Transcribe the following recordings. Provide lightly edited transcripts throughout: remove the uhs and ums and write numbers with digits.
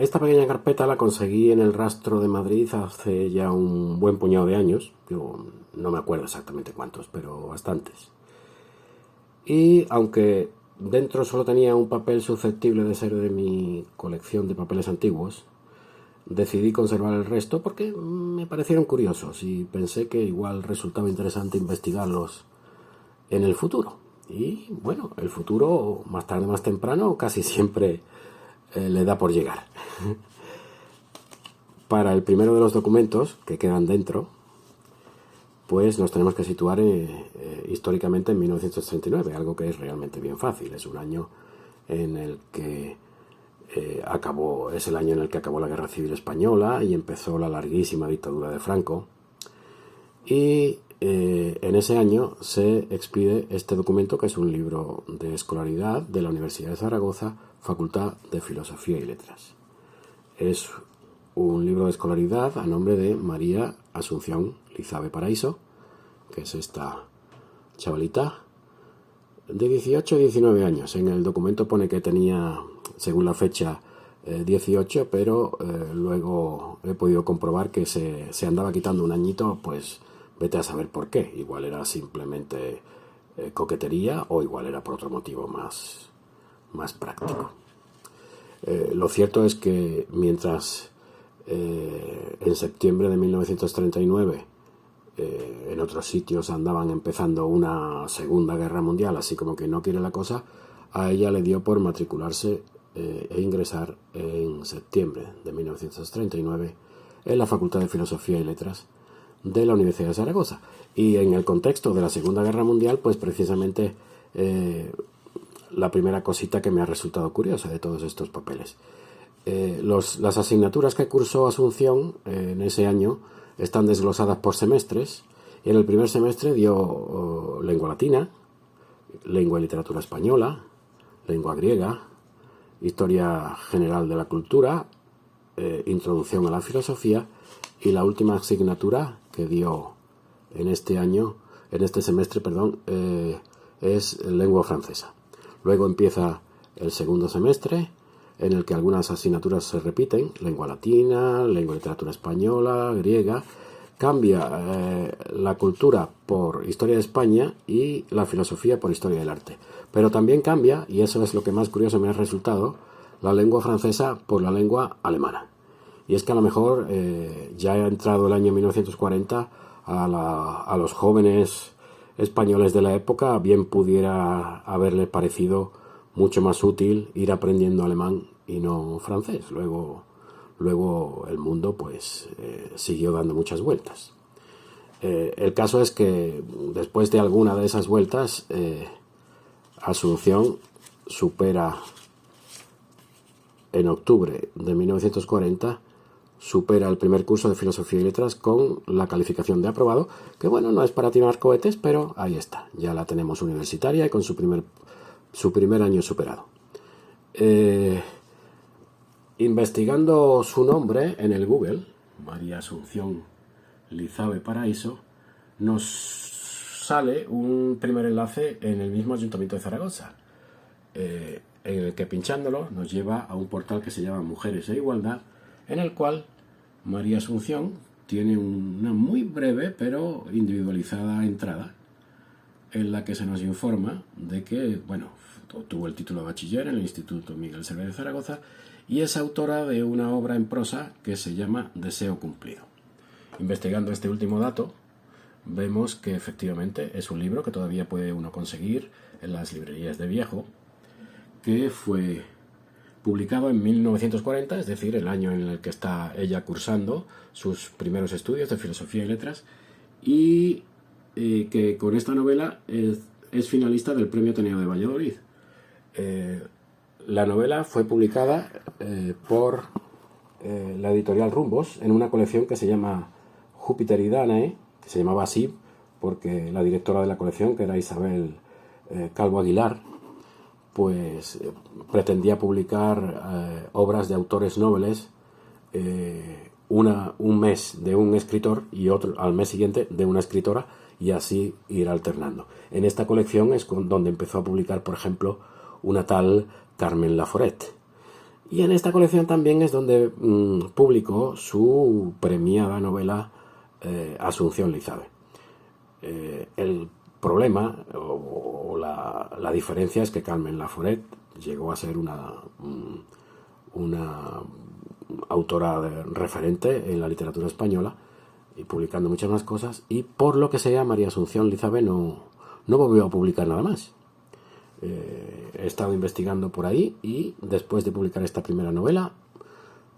Esta pequeña carpeta la conseguí en el Rastro de Madrid hace ya un buen puñado de años. Yo no me acuerdo exactamente cuántos, pero bastantes. Y aunque dentro solo tenía un papel susceptible de ser de mi colección de papeles antiguos, decidí conservar el resto porque me parecieron curiosos y pensé que igual resultaba interesante investigarlos en el futuro. Y bueno, el futuro, más tarde más temprano, casi siempre le da por llegar. Para el primero de los documentos que quedan dentro, pues nos tenemos que situar históricamente en 1939, algo que es realmente bien fácil. Es un año en el que es el año en el que acabó la Guerra Civil Española y empezó la larguísima dictadura de Franco. Y en ese año se expide este documento, que es un libro de escolaridad de la Universidad de Zaragoza, Facultad de Filosofía y Letras. Es un libro de escolaridad a nombre de María Asunción Lizabe Paraíso, que es esta chavalita de 18 o 19 años. En el documento pone que tenía, según la fecha, 18, pero luego he podido comprobar que se andaba quitando un añito, pues vete a saber por qué. Igual era simplemente coquetería o igual era por otro motivo más práctico. Lo cierto es que mientras en septiembre de 1939 en otros sitios andaban empezando una Segunda Guerra Mundial, así como que no quiere la cosa, a ella le dio por matricularse e ingresar en septiembre de 1939 en la Facultad de Filosofía y Letras de la Universidad de Zaragoza. Y en el contexto de la Segunda Guerra Mundial, pues precisamente la primera cosita que me ha resultado curiosa de todos estos papeles. Las asignaturas que cursó Asunción en ese año están desglosadas por semestres. Y en el primer semestre dio lengua latina, lengua y literatura española, lengua griega, historia general de la cultura, introducción a la filosofía, y la última asignatura que dio en este semestre, es lengua francesa. Luego empieza el segundo semestre, en el que algunas asignaturas se repiten: lengua latina, lengua y literatura española, griega. Cambia la cultura por historia de España y la filosofía por historia del arte. Pero también cambia, y eso es lo que más curioso me ha resultado, la lengua francesa por la lengua alemana. Y es que a lo mejor ya ha entrado el año 1940, a los jóvenes españoles de la época bien pudiera haberles parecido mucho más útil ir aprendiendo alemán y no francés. Luego el mundo pues siguió dando muchas vueltas. El caso es que después de alguna de esas vueltas, Asunción supera en octubre de 1940 el primer curso de Filosofía y Letras con la calificación de aprobado, que bueno, no es para tirar cohetes, pero ahí está, ya la tenemos universitaria y con su primer año superado. Investigando su nombre en el Google, María Asunción Lizabe Paraíso, nos sale un primer enlace en el mismo Ayuntamiento de Zaragoza, en el que pinchándolo nos lleva a un portal que se llama Mujeres e Igualdad, en el cual María Asunción tiene una muy breve pero individualizada entrada en la que se nos informa de que, bueno, obtuvo el título de bachiller en el Instituto Miguel Servet de Zaragoza y es autora de una obra en prosa que se llama Deseo cumplido. Investigando este último dato, vemos que efectivamente es un libro que todavía puede uno conseguir en las librerías de viejo, que fue publicado en 1940, es decir, el año en el que está ella cursando sus primeros estudios de Filosofía y Letras, y que con esta novela es finalista del Premio Ateneo de Valladolid. La novela fue publicada por la editorial Rumbos en una colección que se llama Júpiter y Danae, que se llamaba así porque la directora de la colección, que era Isabel Calvo Aguilar, pues pretendía publicar obras de autores nobles, un mes de un escritor y otro al mes siguiente de una escritora, y así ir alternando. En esta colección es donde empezó a publicar, por ejemplo, una tal Carmen Laforet. Y en esta colección también es donde publicó su premiada novela Asunción Lizabe. El problema o la diferencia es que Carmen Laforet llegó a ser una autora referente en la literatura española y publicando muchas más cosas, y por lo que sea María Asunción Lizabe no volvió a publicar nada más. He estado investigando por ahí y después de publicar esta primera novela,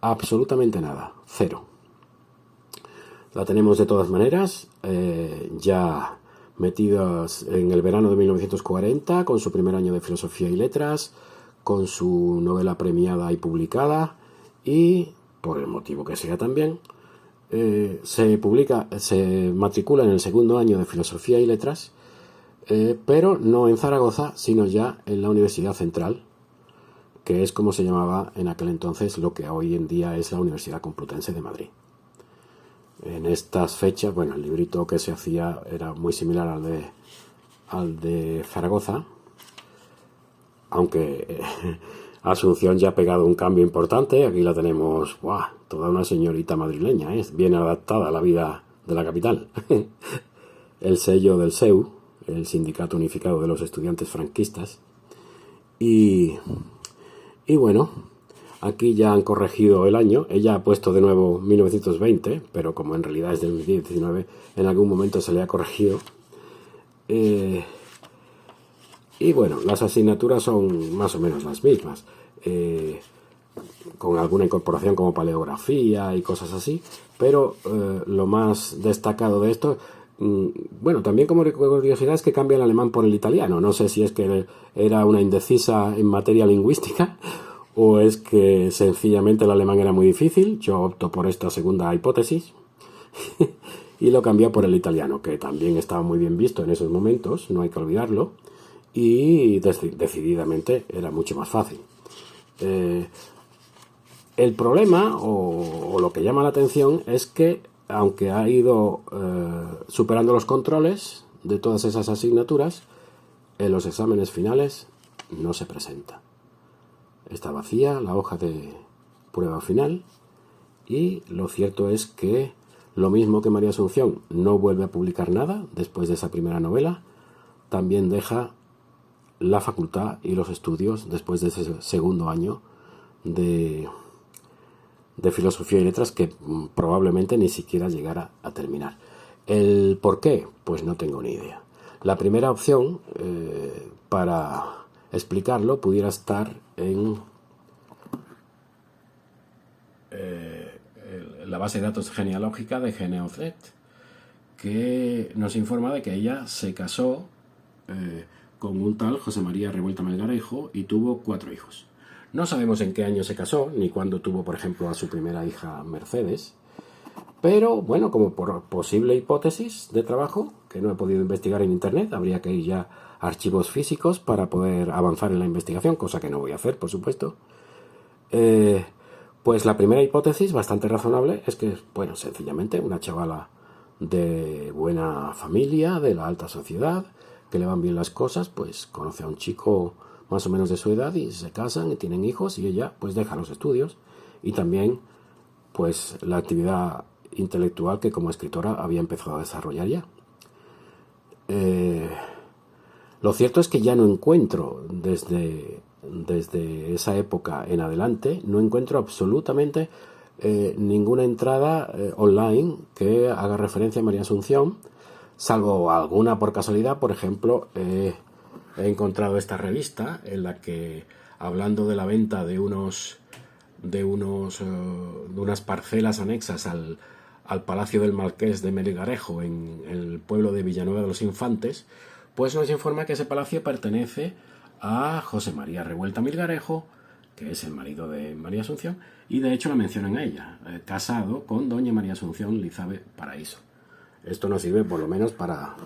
absolutamente nada, cero. La tenemos de todas maneras, ya metidas en el verano de 1940, con su primer año de Filosofía y Letras, con su novela premiada y publicada, y, por el motivo que sea también, se matricula en el segundo año de Filosofía y Letras, pero no en Zaragoza, sino ya en la Universidad Central, que es como se llamaba en aquel entonces lo que hoy en día es la Universidad Complutense de Madrid. En estas fechas, bueno, el librito que se hacía era muy similar al de Zaragoza, aunque Asunción ya ha pegado un cambio importante. Aquí la tenemos, ¡buah!, toda una señorita madrileña, bien adaptada a la vida de la capital. El sello del SEU, el Sindicato Unificado de los Estudiantes Franquistas. Y bueno, aquí ya han corregido el año. Ella ha puesto de nuevo 1920, pero como en realidad es del 2019, en algún momento se le ha corregido. Y bueno, las asignaturas son más o menos las mismas, con alguna incorporación como paleografía y cosas así, pero lo más destacado de esto, bueno, también como curiosidad, es que cambia el alemán por el italiano. No sé si es que era una indecisa en materia lingüística o es que sencillamente el alemán era muy difícil. Yo opto por esta segunda hipótesis y lo cambié por el italiano, que también estaba muy bien visto en esos momentos, no hay que olvidarlo, y decididamente era mucho más fácil. El problema o lo que llama la atención es que, aunque ha ido superando los controles de todas esas asignaturas, en los exámenes finales no se presenta. Está vacía la hoja de prueba final, y lo cierto es que, lo mismo que María Asunción no vuelve a publicar nada después de esa primera novela, también deja la facultad y los estudios después de ese segundo año de Filosofía y Letras, que probablemente ni siquiera llegara a terminar. ¿El por qué? Pues no tengo ni idea. La primera opción, para explicarlo, pudiera estar en la base de datos genealógica de Geneocet, que nos informa de que ella se casó con un tal José María Revuelta Melgarejo y tuvo 4 hijos. No sabemos en qué año se casó, ni cuándo tuvo, por ejemplo, a su primera hija Mercedes, pero bueno, como por posible hipótesis de trabajo, que no he podido investigar en internet, habría que ir ya a archivos físicos para poder avanzar en la investigación, cosa que no voy a hacer, por supuesto. Pues la primera hipótesis, bastante razonable, es que, bueno, sencillamente una chavala de buena familia, de la alta sociedad, que le van bien las cosas, pues conoce a un chico más o menos de su edad y se casan y tienen hijos, y ella pues deja los estudios y también pues la actividad intelectual que como escritora había empezado a desarrollar ya. Lo cierto es que ya no encuentro desde esa época en adelante, no encuentro absolutamente ninguna entrada online que haga referencia a María Asunción, salvo alguna por casualidad. Por ejemplo, he encontrado esta revista en la que, hablando de la venta de unas parcelas anexas al Palacio del Marqués de Melgarejo en el pueblo de Villanueva de los Infantes, pues nos informa que ese palacio pertenece a José María Revuelta Melgarejo, que es el marido de María Asunción, y de hecho la mencionan a ella, casado con doña María Asunción Lizabe Paraíso. Esto nos sirve por lo menos para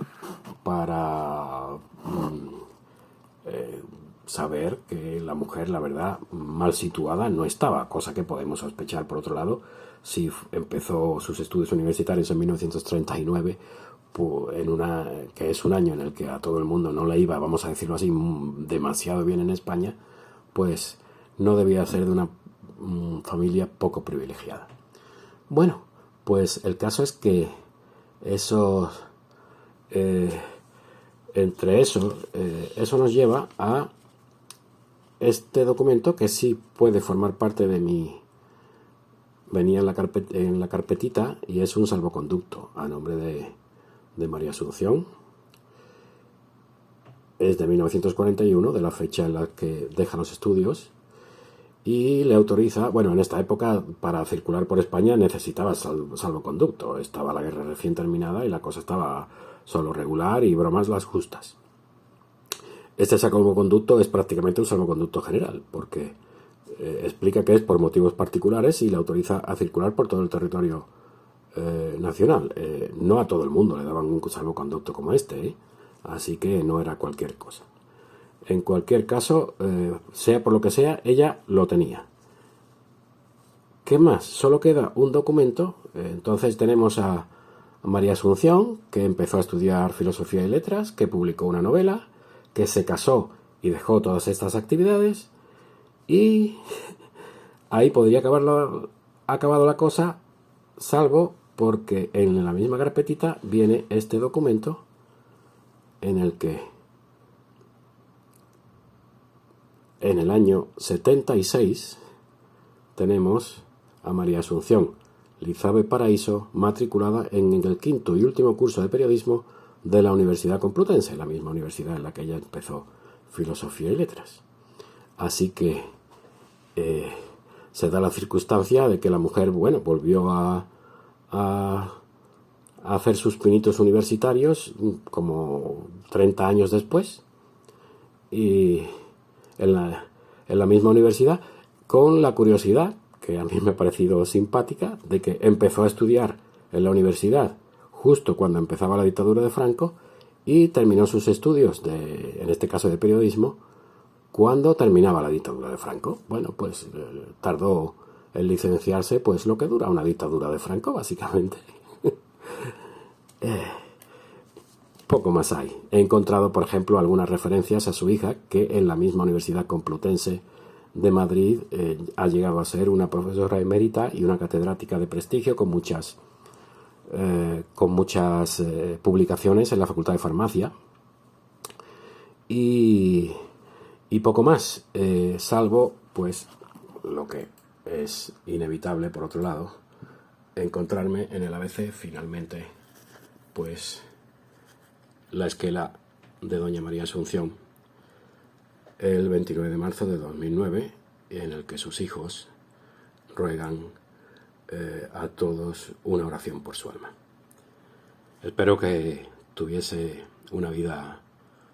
saber que la mujer, la verdad, mal situada no estaba, cosa que podemos sospechar, por otro lado, si empezó sus estudios universitarios en 1939, que es un año en el que a todo el mundo no le iba, vamos a decirlo así, demasiado bien en España, pues no debía ser de una familia poco privilegiada. Bueno, pues el caso es que eso nos lleva a este documento que sí puede formar parte de mi... Venía en la carpetita y es un salvoconducto a nombre de María Asunción. Es de 1941, de la fecha en la que deja los estudios, y le autoriza, bueno, en esta época para circular por España necesitaba salvoconducto, estaba la guerra recién terminada y la cosa estaba solo regular y bromas las justas. Este salvoconducto es prácticamente un salvoconducto general, porque explica que es por motivos particulares y le autoriza a circular por todo el territorio nacional. No a todo el mundo le daban un salvoconducto como este, así que no era cualquier cosa. En cualquier caso, sea por lo que sea, ella lo tenía. ¿Qué más? Solo queda un documento. Entonces tenemos a María Asunción, que empezó a estudiar filosofía y letras, que publicó una novela, que se casó y dejó todas estas actividades, y ahí podría acabado la cosa, salvo porque en la misma carpetita viene este documento en el que en el año 76 tenemos a María Asunción Lizabe Paraíso, matriculada en el quinto y último curso de periodismo de la Universidad Complutense, la misma universidad en la que ella empezó filosofía y letras. Así que se da la circunstancia de que la mujer, bueno, volvió a hacer sus pinitos universitarios como 30 años después, y en la misma universidad, con la curiosidad, que a mí me ha parecido simpática, de que empezó a estudiar en la universidad justo cuando empezaba la dictadura de Franco y terminó sus estudios, en este caso de periodismo, cuando terminaba la dictadura de Franco. Bueno, pues tardó en licenciarse pues lo que dura una dictadura de Franco, básicamente. Poco más hay. He encontrado, por ejemplo, algunas referencias a su hija, que en la misma Universidad Complutense de Madrid ha llegado a ser una profesora emérita y una catedrática de prestigio con muchas publicaciones en la Facultad de Farmacia. Y poco más, salvo pues lo que es inevitable, por otro lado, encontrarme en el ABC finalmente pues la esquela de doña María Asunción el 29 de marzo de 2009, en el que sus hijos ruegan a todos una oración por su alma. Espero que tuviese una vida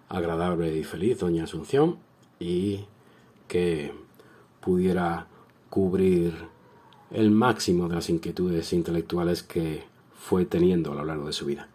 agradable y feliz doña Asunción, y que pudiera cubrir el máximo de las inquietudes intelectuales que fue teniendo a lo largo de su vida.